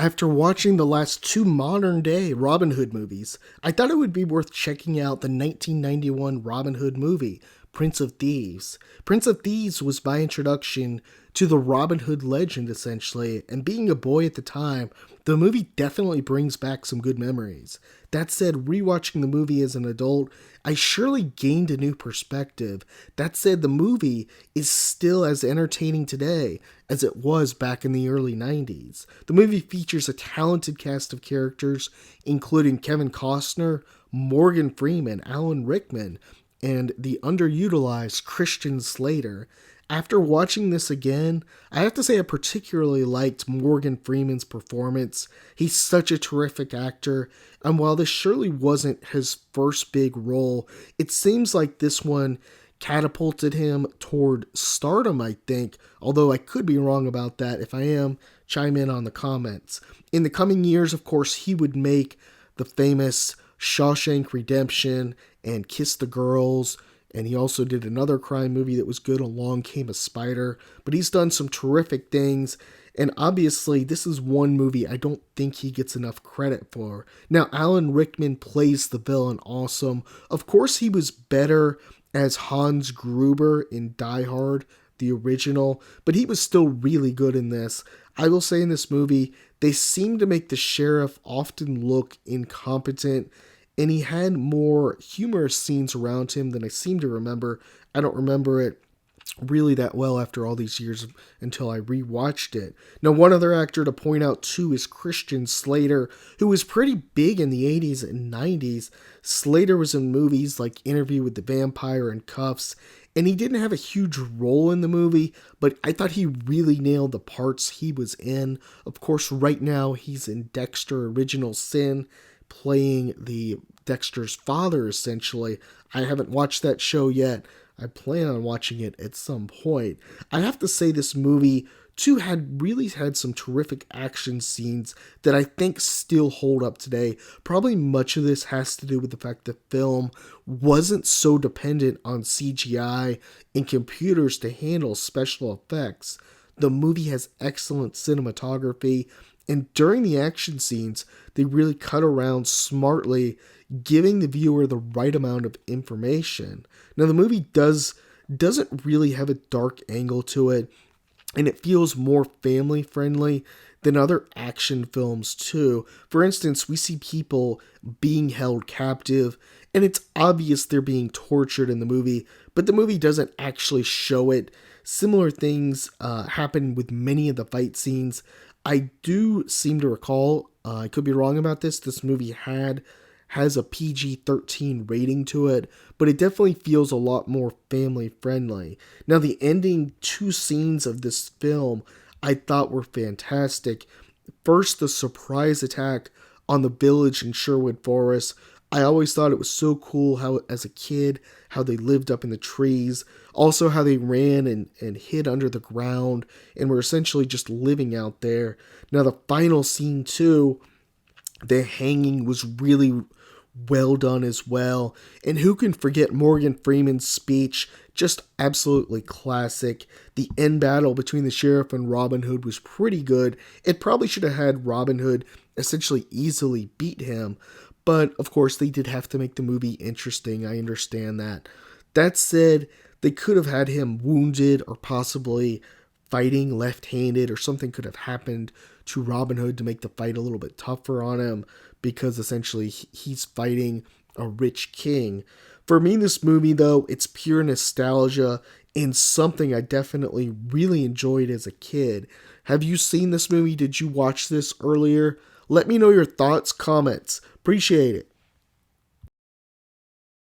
After watching the last two modern day Robin Hood movies, I thought it would be worth checking out the 1991 Robin Hood movie, Prince of Thieves. Prince of Thieves was my introduction to the Robin Hood legend, essentially, and being a boy at the time, the movie definitely brings back some good memories. That said, rewatching the movie as an adult, I surely gained a new perspective. That said, the movie is still as entertaining today as it was back in the early 90s. The movie features a talented cast of characters, including Kevin Costner, Morgan Freeman, Alan Rickman, and the underutilized Christian Slater. After watching this again, I have to say I particularly liked Morgan Freeman's performance. He's such a terrific actor, and while this surely wasn't his first big role, it seems like this one catapulted him toward stardom, I think, although I could be wrong about that. If I am, chime in on the comments. In the coming years, of course, he would make the famous Shawshank Redemption and Kiss the Girls, and he also did another crime movie that was good, Along Came a Spider. But he's done some terrific things, and obviously this is one movie I don't think he gets enough credit for. Now, Alan Rickman plays the villain awesome. Of course, he was better as Hans Gruber in Die Hard, the original, but he was still really good in this. I will say in this movie, they seem to make the sheriff often look incompetent, and he had more humorous scenes around him than I seem to remember. I don't remember it really that well after all these years until I rewatched it. Now, one other actor to point out too is Christian Slater, who was pretty big in the 80s and 90s. Slater was in movies like Interview with the Vampire and Cuffs, and he didn't have a huge role in the movie, but I thought he really nailed the parts he was in. Of course, right now he's in Dexter Original Sin, playing the Dexter's father, essentially. I haven't watched that show yet. I plan on watching it at some point. I have to say this movie, too, had some terrific action scenes that I think still hold up today. Probably much of this has to do with the fact that film wasn't so dependent on CGI and computers to handle special effects. The movie has excellent cinematography, and during the action scenes, they really cut around smartly, giving the viewer the right amount of information. Now, the movie doesn't really have a dark angle to it, and it feels more family friendly than other action films too. For instance, we see people being held captive, and it's obvious they're being tortured in the movie, but the movie doesn't actually show it. Similar things happen with many of the fight scenes. I do seem to recall, I could be wrong about this movie has a PG-13 rating to it, but it definitely feels a lot more family friendly. Now, the ending two scenes of this film I thought were fantastic. First, the surprise attack on the village in Sherwood Forest. I always thought it was so cool how, as a kid, how they lived up in the trees. Also, how they ran and hid under the ground and were essentially just living out there. Now, the final scene, too, the hanging was really well done as well. And who can forget Morgan Freeman's speech? Just absolutely classic. The end battle between the sheriff and Robin Hood was pretty good. It probably should have had Robin Hood essentially easily beat him. But, of course, they did have to make the movie interesting. I understand that. That said, they could have had him wounded or possibly fighting left-handed, or something could have happened to Robin Hood to make the fight a little bit tougher on him, because essentially he's fighting a rich king. For me, this movie, though, it's pure nostalgia and something I definitely really enjoyed as a kid. Have you seen this movie? Did you watch this earlier? Let me know your thoughts, comments. Appreciate it.